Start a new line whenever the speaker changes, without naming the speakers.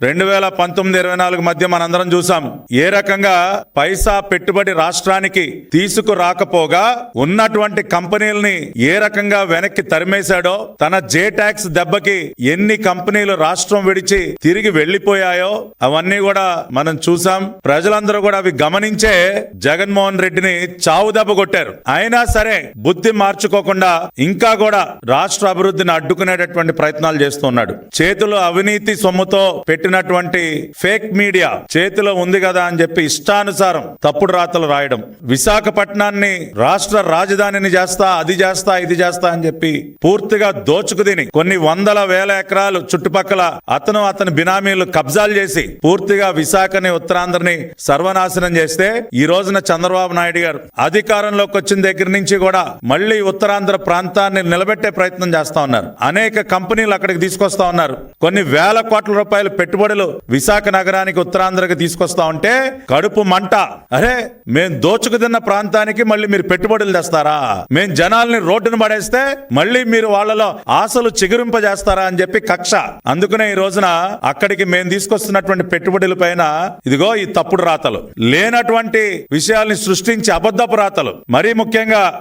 2019-24 మధ్య మనందరం చూసాం ఏ రకంగా పైసా పెట్టుబడి రాష్ట్రానికి తీసుకురాకపోగా ఉన్నటువంటి కంపెనీలని ఏ రకంగా వెనక్కి తరిమేశాడో, తన జే ట్యాక్స్ దెబ్బకి ఎన్ని కంపెనీలు రాష్ట్రం విడిచి తిరిగి వెళ్లిపోయాయో అవన్నీ కూడా మనం చూసాం. ప్రజలందరూ కూడా అవి గమనించే జగన్మోహన్ రెడ్డిని చావు దెబ్బ కొట్టారు. అయినా సరే బుద్ధి మార్చుకోకుండా ఇంకా కూడా రాష్ట్ర అభివృద్ధిని అడ్డుకునేటటువంటి ప్రయత్నాలు చేస్తున్నాడు. చేతిలో అవినీతి సొమ్ముతో పెట్టినటువంటి ఫేక్ మీడియా చేతిలో ఉంది కదా అని చెప్పి ఇష్టానుసారం తప్పుడు రాతలు రాయడం, విశాఖపట్నాన్ని రాష్ట్ర రాజధానిని చేస్తా, అది చేస్తా, ఇది చేస్తా అని చెప్పి పూర్తిగా దోచుకుదిని కొన్ని వందల వేల ఎకరాలు చుట్టుపక్కల అతని బినామీలు కబ్జాలు చేసి పూర్తిగా విశాఖని, ఉత్తరాంధ్రని సర్వనాశనం చేస్తే ఈ రోజున చంద్రబాబు నాయుడు గారు అధికారంలోకి వచ్చిన దగ్గర నుంచి కూడా మళ్లీ ఉత్తరాంధ్ర ప్రాంతాన్ని నిలబెట్టే ప్రయత్నం చేస్తా ఉన్నారు. అనేక కంపెనీలు అక్కడికి తీసుకొస్తా ఉన్నారు. కొన్ని వేల కోట్ల రూపాయల పెట్టుబడులు విశాఖ నగరానికి, ఉత్తరాంధ్రకి తీసుకొస్తా ఉంటే కడుపు మంట. అరే, మేం దోచుకు తిన్న ప్రాంతానికి మళ్ళీ మీరు పెట్టుబడులు తెస్తారా? మేం జనాల్ని రోడ్డును పడేస్తే మళ్ళీ మీరు వాళ్ళలో ఆశలు చిగురింపజేస్తారా అని చెప్పి కక్ష. అందుకనే ఈ రోజున అక్కడికి మేం తీసుకొస్తున్నటువంటి పెట్టుబడుల పైన ఇదిగో ఈ తప్పుడు రాతలు, లేనటువంటి విషయాల్ని సృష్టించి అబద్ధపు రాతలు, మరీ ముఖ్యంగా